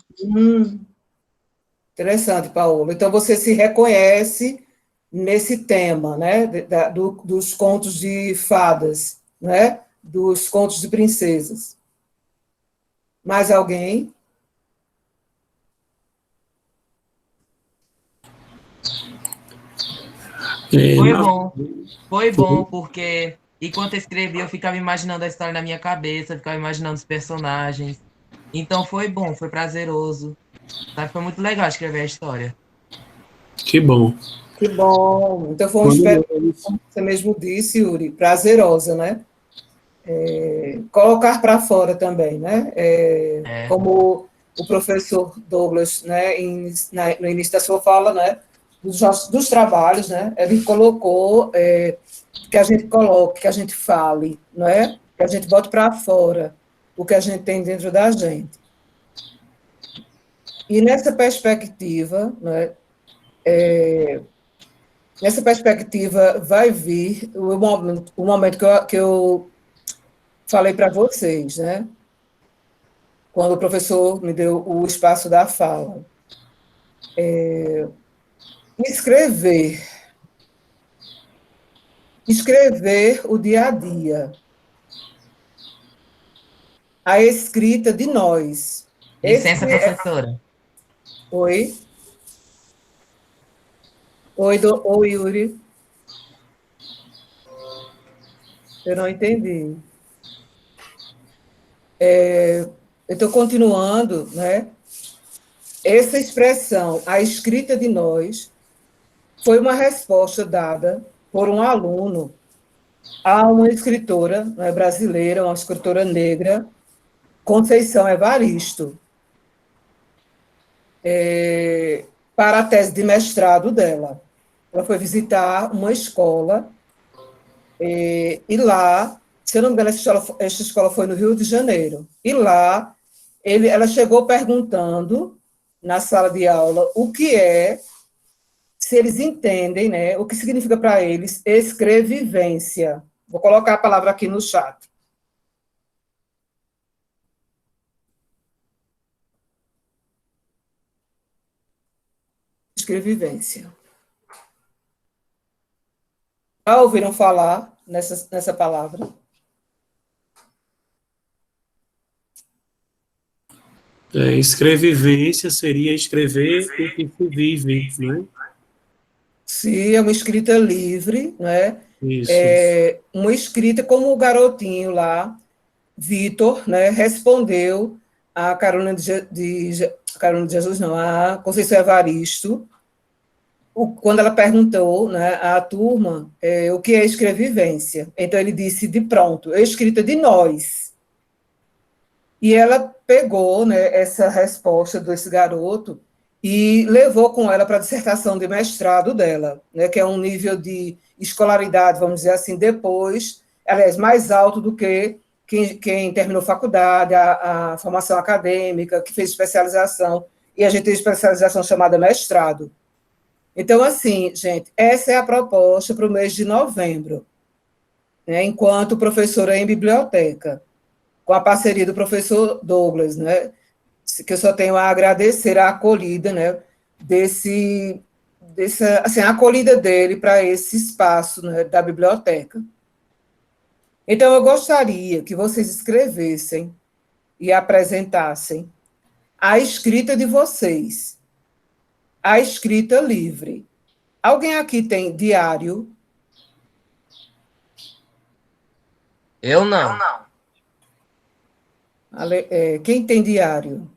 Interessante, Paola. Então, você se reconhece nesse tema, né, dos contos de fadas, né, dos contos de princesas. Mais alguém? Foi bom, porque enquanto eu escrevia, eu ficava imaginando a história na minha cabeça, ficava imaginando os personagens. Então foi bom, foi prazeroso. Sabe? Foi muito legal escrever a história. Que bom. Que bom. Então, foi uma experiência, como você mesmo disse, Yuri, prazerosa, né? Colocar para fora também, né? Como o professor Douglas, né, no início da sua fala, né, dos trabalhos, né, ele colocou que a gente coloque, que a gente fale, não é? Que a gente bote para fora o que a gente tem dentro da gente. E nessa perspectiva, né, nessa perspectiva vai vir o momento que eu falei para vocês, né? Quando o professor me deu o espaço da fala. Escrever o dia a dia, a escrita de nós. Licença, professora. Oi? Oi, Yuri. Eu não entendi. Eu estou continuando, né? Essa expressão, a escrita de nós, foi uma resposta dada por um aluno a uma escritora, né, brasileira, uma escritora negra, Conceição Evaristo, para a tese de mestrado dela. Ela foi visitar uma escola, e lá, se eu não me engano, essa escola foi no Rio de Janeiro, e lá ela chegou perguntando, na sala de aula, o que é, se eles entendem, né, o que significa para eles escrevivência. Vou colocar a palavra aqui no chat. Escrevivência. Já ouviram falar nessa palavra? Escrevivência seria escrever o que se vive, né? Sim, é uma escrita livre, né? Isso. Uma escrita como o garotinho lá, Vitor, né, respondeu a Carolina Carolina de Jesus, não, a Conceição Evaristo, quando ela perguntou, né, à turma o que é escrevivência. Então, ele disse, de pronto, é escrita de nós. E ela pegou, né, essa resposta desse garoto e levou com ela para a dissertação de mestrado dela, né, que é um nível de escolaridade, vamos dizer assim, depois, aliás, mais alto do que quem terminou faculdade, a formação acadêmica, que fez especialização, e a gente tem especialização chamada mestrado. Então, assim, gente, essa é a proposta para o mês de novembro, né, enquanto professora em biblioteca, com a parceria do professor Douglas, né, que eu só tenho a agradecer a acolhida, né, assim, a acolhida dele para esse espaço, né, da biblioteca. Então, eu gostaria que vocês escrevessem e apresentassem a escrita de vocês, a escrita livre. Alguém aqui tem diário? Eu não. Quem tem diário?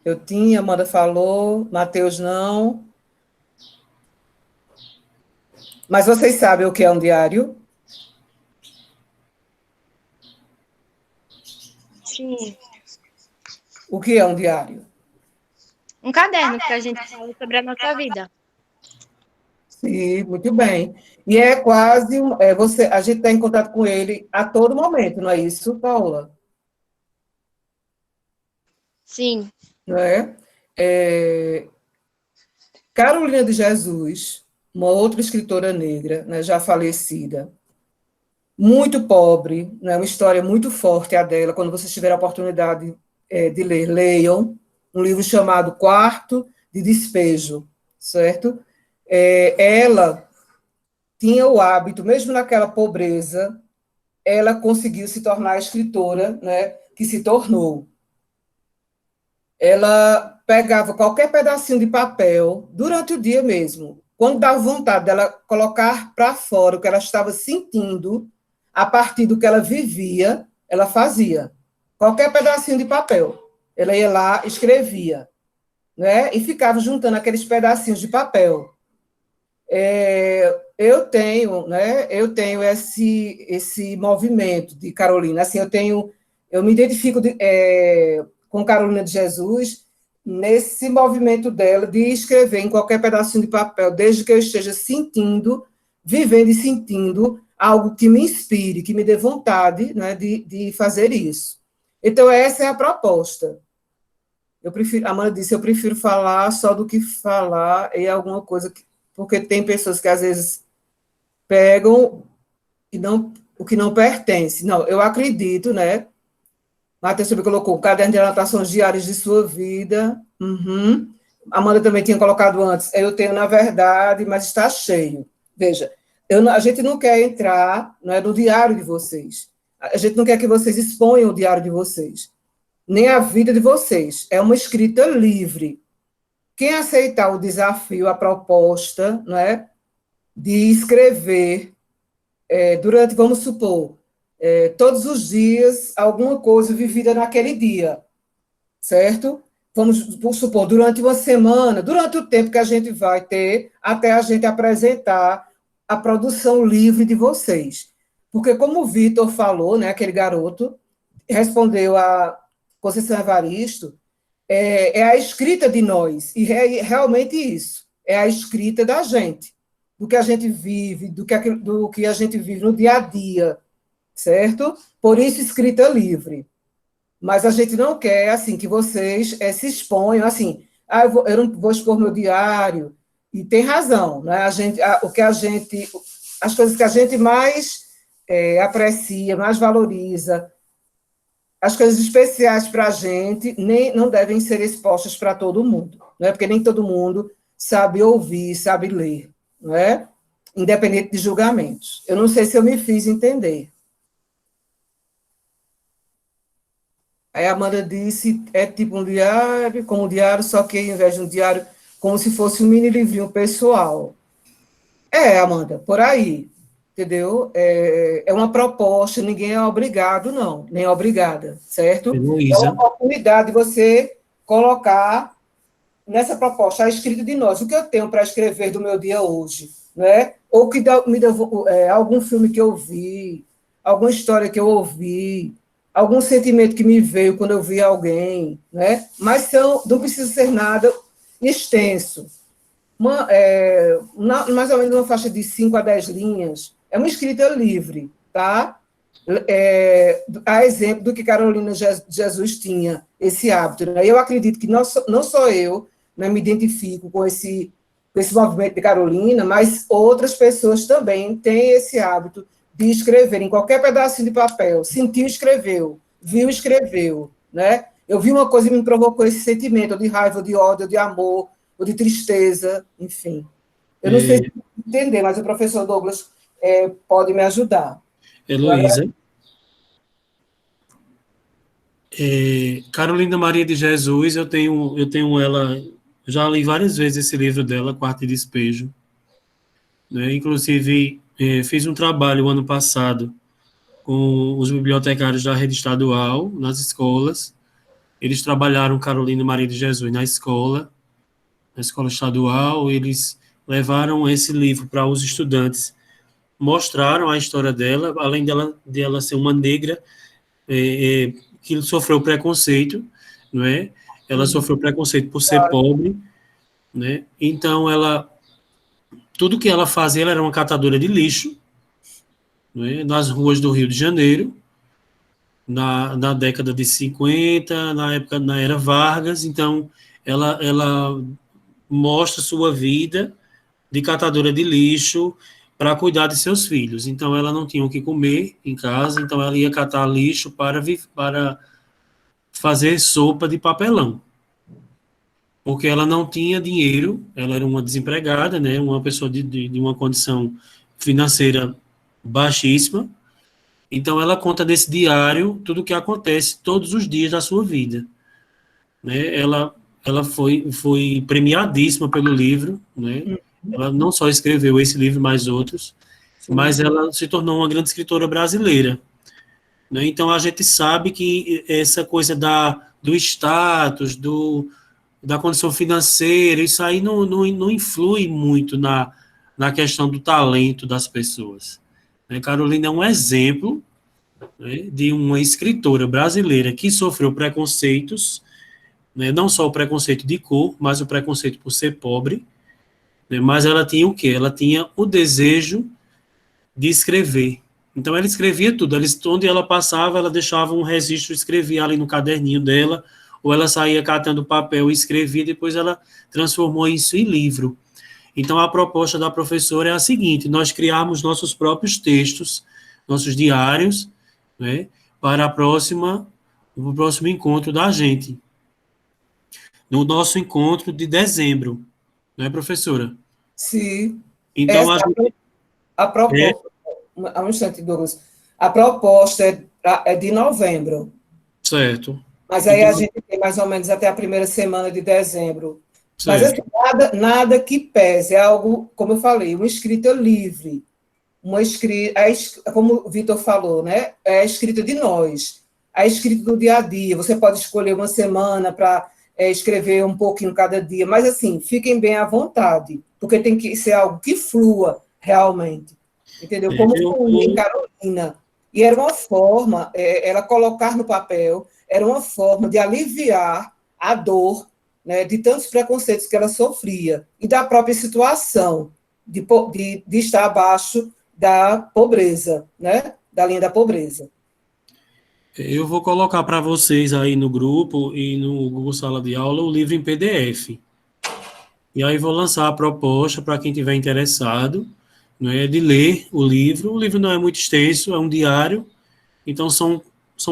Eu tinha, Amanda falou, Matheus não. Mas vocês sabem o que é um diário? Sim. O que é um diário? Um caderno que a gente fala sobre a nossa vida. Sim, muito bem. E é quase, a gente está em contato com ele a todo momento, não é isso, Paula? Sim. Não é? É, Carolina de Jesus, uma outra escritora negra, né, já falecida, muito pobre, né, uma história muito forte a dela. Quando vocês tiverem a oportunidade de ler, leiam um livro chamado Quarto de Despejo, certo? Ela tinha o hábito, mesmo naquela pobreza, ela conseguiu se tornar a escritora, né, que se tornou. Ela pegava qualquer pedacinho de papel durante o dia mesmo, quando dava vontade dela colocar para fora o que ela estava sentindo, a partir do que ela vivia, ela fazia. Qualquer pedacinho de papel. Ela ia lá, escrevia, né? E ficava juntando aqueles pedacinhos de papel. Eu tenho esse movimento de Carolina. Assim, eu me identifico com Carolina de Jesus nesse movimento dela de escrever em qualquer pedacinho de papel, desde que eu esteja sentindo, vivendo e sentindo algo que me inspire, que me dê vontade, né, de fazer isso. Então, essa é a proposta. A Amanda disse, eu prefiro falar só do que falar em alguma coisa, porque tem pessoas que às vezes pegam o que não pertence. Não, eu acredito, né? Matheus também colocou o caderno de anotações diárias de sua vida. Uhum. Amanda também tinha colocado antes. Eu tenho, na verdade, mas está cheio. Veja, a gente não quer entrar, não é, no diário de vocês. A gente não quer que vocês exponham o diário de vocês, nem a vida de vocês. É uma escrita livre. Quem aceitar o desafio, a proposta, não é, de escrever durante, vamos supor, todos os dias, alguma coisa vivida naquele dia, certo? Vamos supor, durante uma semana, durante o tempo que a gente vai ter, até a gente apresentar a produção livre de vocês. Porque, como o Vitor falou, né, aquele garoto, respondeu a Conceição Evaristo, é a escrita de nós, e é realmente isso, é a escrita da gente, do que a gente vive, do que a gente vive no dia a dia, certo? Por isso, escrita livre. Mas a gente não quer, assim, que vocês se exponham, assim, eu não vou expor meu diário, e tem razão, né? As coisas que a gente mais aprecia, mais valoriza, as coisas especiais para a gente não devem ser expostas para todo mundo, não é? Porque nem todo mundo sabe ouvir, sabe ler, não é? Independente de julgamentos. Eu não sei se eu me fiz entender. Aí a Amanda disse, é tipo um diário, como um diário, só que ao invés de um diário, como se fosse um mini livrinho pessoal. Amanda, por aí, entendeu? É uma proposta, ninguém é obrigado, não, nem obrigada, certo? É uma Heloísa, oportunidade de você colocar nessa proposta a escrita de nós, o que eu tenho para escrever do meu dia hoje, né? Ou que me deu algum filme que eu vi, alguma história que eu ouvi, algum sentimento que me veio quando eu vi alguém, né? Mas não precisa ser nada extenso. Mais ou menos uma faixa de 5 a 10 linhas. É uma escrita livre, tá? A exemplo do que Carolina Jesus tinha, esse hábito. Né? Eu acredito que não só eu, né, me identifico com esse movimento de Carolina, mas outras pessoas também têm esse hábito de escrever em qualquer pedacinho de papel. Sentiu, escreveu. Viu, escreveu. Né? Eu vi uma coisa e me provocou esse sentimento de raiva, de ódio, de amor, ou de tristeza, enfim. Eu não sei se entender, mas o professor Douglas pode me ajudar. Heloísa, Carolina Maria de Jesus, eu tenho ela, já li várias vezes esse livro dela, Quarto de Despejo, né? Inclusive, fiz um trabalho ano passado com os bibliotecários da rede estadual, nas escolas. Eles trabalharam Carolina Maria de Jesus na escola estadual, eles levaram esse livro para os estudantes, mostraram a história dela, além dela ser uma negra, que sofreu preconceito, não é? Ela sofreu preconceito por ser pobre, né? Então, tudo que ela fazia, ela era uma catadora de lixo, né, nas ruas do Rio de Janeiro, na década de 50, na era Vargas. Então, ela mostra sua vida de catadora de lixo para cuidar de seus filhos. Então, ela não tinha o que comer em casa, então ela ia catar lixo para fazer sopa de papelão, porque ela não tinha dinheiro, ela era uma desempregada, né, uma pessoa de uma condição financeira baixíssima. Então, ela conta nesse diário tudo o que acontece todos os dias da sua vida, né? Ela foi premiadíssima pelo livro, né? Ela não só escreveu esse livro, mas outros, mas ela se tornou uma grande escritora brasileira, né? Então, a gente sabe que essa coisa do status, da condição financeira, isso aí não influi muito na questão do talento das pessoas, né? Carolina é um exemplo, né, de uma escritora brasileira que sofreu preconceitos, né, não só o preconceito de cor, mas o preconceito por ser pobre, né, mas ela tinha o quê? Ela tinha o desejo de escrever. Então, ela escrevia tudo. Onde ela passava, ela deixava um registro, escrevia ali no caderninho dela, ou ela saía catando papel e escrevia, depois ela transformou isso em livro. Então, a proposta da professora é a seguinte: nós criarmos nossos próprios textos, nossos diários, né, para o próximo encontro da gente. No nosso encontro de dezembro, né, professora? Sim. Então, A proposta, um instante, Douglas. A proposta é de novembro. certo. Mas aí então, a gente tem mais ou menos até a primeira semana de dezembro. Mas certo. assim, nada que pese, é algo, como eu falei, uma escrita livre. Uma escrita, como o Vitor falou, né? É a escrita de nós, a escrita do dia a dia. Você pode escolher uma semana para escrever um pouquinho cada dia, mas assim, fiquem bem à vontade, porque tem que ser algo que flua realmente. Entendeu? Como foi em Carolina. E era uma forma, ela colocar no papel, era uma forma de aliviar a dor, né, de tantos preconceitos que ela sofria, e da própria situação de estar abaixo da pobreza, né, da linha da pobreza. Eu vou colocar para vocês aí no grupo e no Google Sala de Aula o livro em PDF. E aí vou lançar a proposta para quem tiver interessado, né, de ler o livro. O livro não é muito extenso, é um diário, então são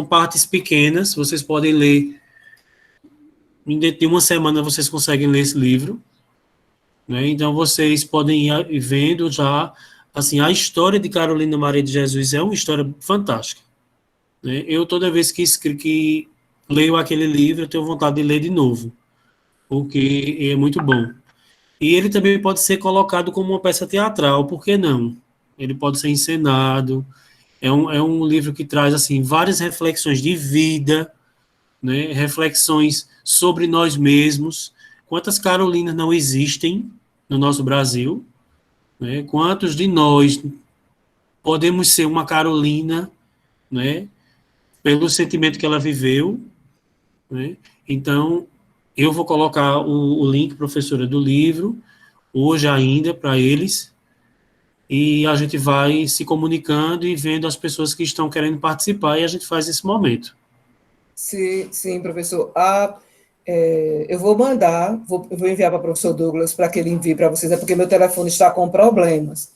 partes pequenas, vocês podem ler. Dentro de uma semana vocês conseguem ler esse livro, né? Então vocês podem ir vendo já, assim, a história de Carolina Maria de Jesus é uma história fantástica, né? Eu toda vez que leio aquele livro, eu tenho vontade de ler de novo, porque é muito bom. E ele também pode ser colocado como uma peça teatral, por que não? Ele pode ser encenado. É um livro que traz, assim, várias reflexões de vida, né? Reflexões sobre nós mesmos. Quantas Carolinas não existem no nosso Brasil, né? Quantos de nós podemos ser uma Carolina, né? Pelo sentimento que ela viveu, né? Então, eu vou colocar o link, professora, do livro, hoje ainda, para eles, e a gente vai se comunicando e vendo as pessoas que estão querendo participar, e a gente faz esse momento. Sim, professor. Eu vou eu vou enviar para o professor Douglas para que ele envie para vocês, é porque meu telefone está com problemas.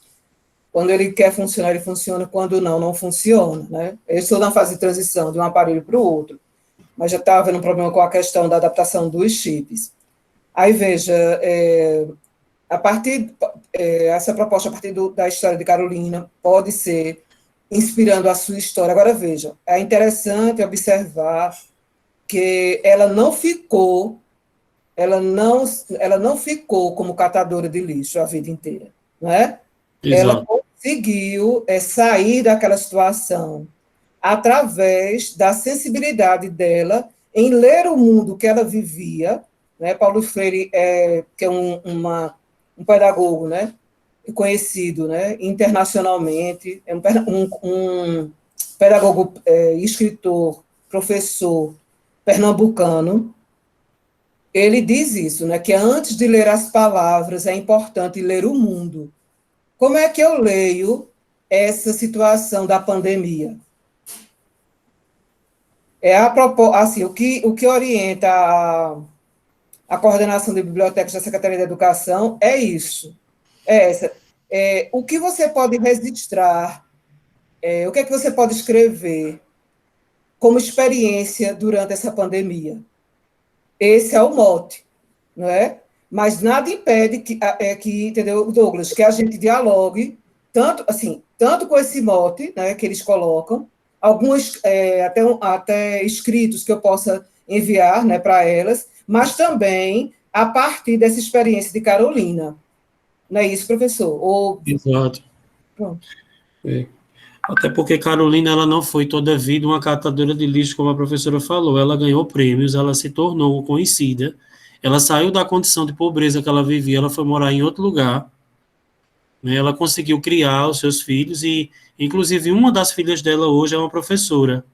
Quando ele quer funcionar, ele funciona, quando não funciona, né? Eu estou na fase de transição de um aparelho para o outro, mas já estava havendo um problema com a questão da adaptação dos chips. Aí, veja, essa proposta a partir da história de Carolina pode ser inspirando a sua história. Agora, veja, é interessante observar que ela não ficou como catadora de lixo a vida inteira, não é? Exato. Ela conseguiu sair daquela situação através da sensibilidade dela em ler o mundo que ela vivia, né? Paulo Freire, que é um pedagogo, né, conhecido, né, internacionalmente, é um pedagogo, escritor, professor pernambucano. Ele diz isso, né, que antes de ler as palavras é importante ler o mundo, como é que eu leio essa situação da pandemia? Assim, o que orienta a coordenação de bibliotecas da Secretaria da Educação é isso, o que você pode registrar, o que é que você pode escrever como experiência durante essa pandemia? Esse é o mote, não é? Mas nada impede entendeu, Douglas, que a gente dialogue tanto com esse mote, né, que eles colocam, alguns até escritos que eu possa enviar, né, para elas, mas também a partir dessa experiência de Carolina. Não é isso, professor? Exato. Pronto. Até porque Carolina, ela não foi toda a vida uma catadora de lixo, como a professora falou. Ela ganhou prêmios, ela se tornou conhecida, ela saiu da condição de pobreza que ela vivia, ela foi morar em outro lugar, né? Ela conseguiu criar os seus filhos e, inclusive, uma das filhas dela hoje é uma professora.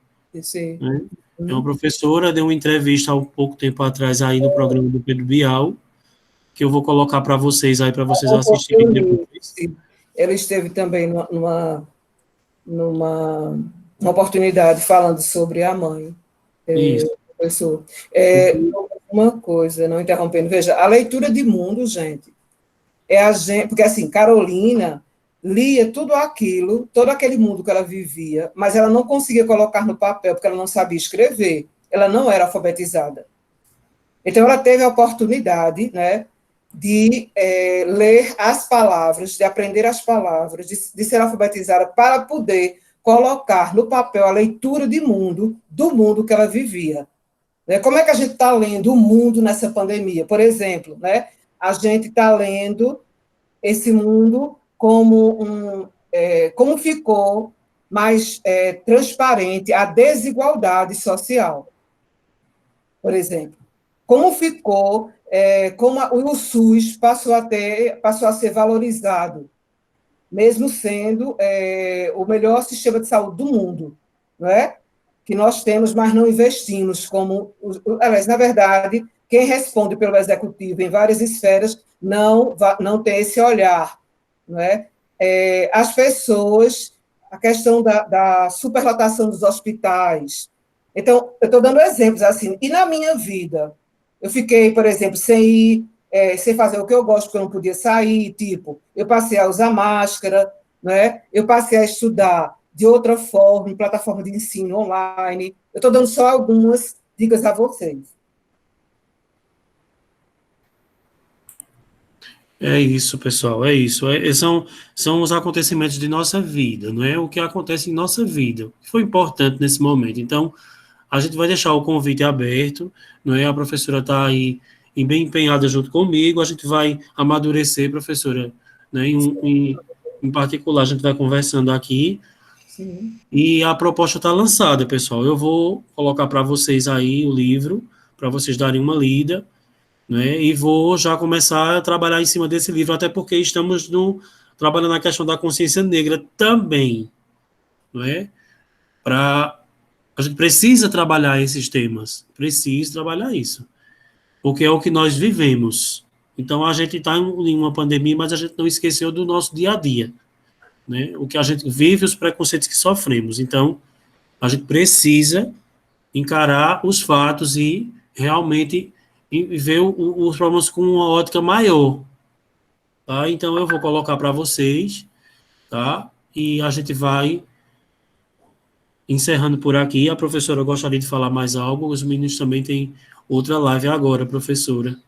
Sim. Né? É uma professora, deu uma entrevista há um pouco tempo atrás aí no programa do Pedro Bial, que eu vou colocar para vocês aí, para vocês assistirem depois. Ela esteve também numa oportunidade falando sobre a mãe, professor. Uma coisa, não interrompendo, veja, a leitura de mundo, gente, porque assim, Carolina lia tudo aquilo, todo aquele mundo que ela vivia, mas ela não conseguia colocar no papel, porque ela não sabia escrever, ela não era alfabetizada. Então, ela teve a oportunidade, né, de ler as palavras, de aprender as palavras, de ser alfabetizada para poder colocar no papel a leitura de mundo, do mundo que ela vivia. Né? Como é que a gente está lendo o mundo nessa pandemia? Por exemplo, né, a gente está lendo esse mundo como ficou mais transparente a desigualdade social, por exemplo. Como ficou, como o SUS passou a ser valorizado, mesmo sendo o melhor sistema de saúde do mundo, não é? Que nós temos, mas não investimos aliás, na verdade, quem responde pelo executivo em várias esferas não tem esse olhar, não é? As pessoas, a questão da superlotação dos hospitais. Então, eu estou dando exemplos assim. E na minha vida, eu fiquei, por exemplo, sem fazer o que eu gosto, porque eu não podia sair, tipo, eu passei a usar máscara, né? Eu passei a estudar de outra forma, em plataforma de ensino online. Eu estou dando só algumas dicas a vocês. É isso, pessoal, é isso. São os acontecimentos de nossa vida, não é? O que acontece em nossa vida, que foi importante nesse momento. Então, a gente vai deixar o convite aberto, não é? A professora está aí bem empenhada junto comigo, a gente vai amadurecer, professora, né? Em particular, a gente vai conversando aqui. Sim. E a proposta está lançada, pessoal. Eu vou colocar para vocês aí o livro, para vocês darem uma lida, né? E vou já começar a trabalhar em cima desse livro, até porque estamos trabalhando na questão da consciência negra também, não é? A gente precisa trabalhar esses temas, precisa trabalhar isso, porque é o que nós vivemos. Então, a gente está em uma pandemia, mas a gente não esqueceu do nosso dia a dia, né? O que a gente vive, os preconceitos que sofremos. Então, a gente precisa encarar os fatos e realmente ver os problemas com uma ótica maior, tá? Então, eu vou colocar para vocês, tá? E a gente vai encerrando por aqui. A professora gostaria de falar mais algo, os meninos também têm outra live agora, professora.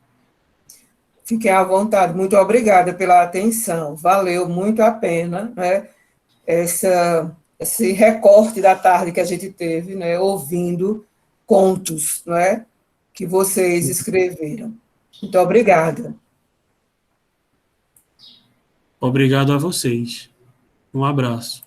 Fiquem à vontade. Muito obrigada pela atenção. Valeu muito a pena, né? Esse recorte da tarde que a gente teve, né? Ouvindo contos, não é? Que vocês escreveram. Muito obrigada. Obrigado a vocês. Um abraço.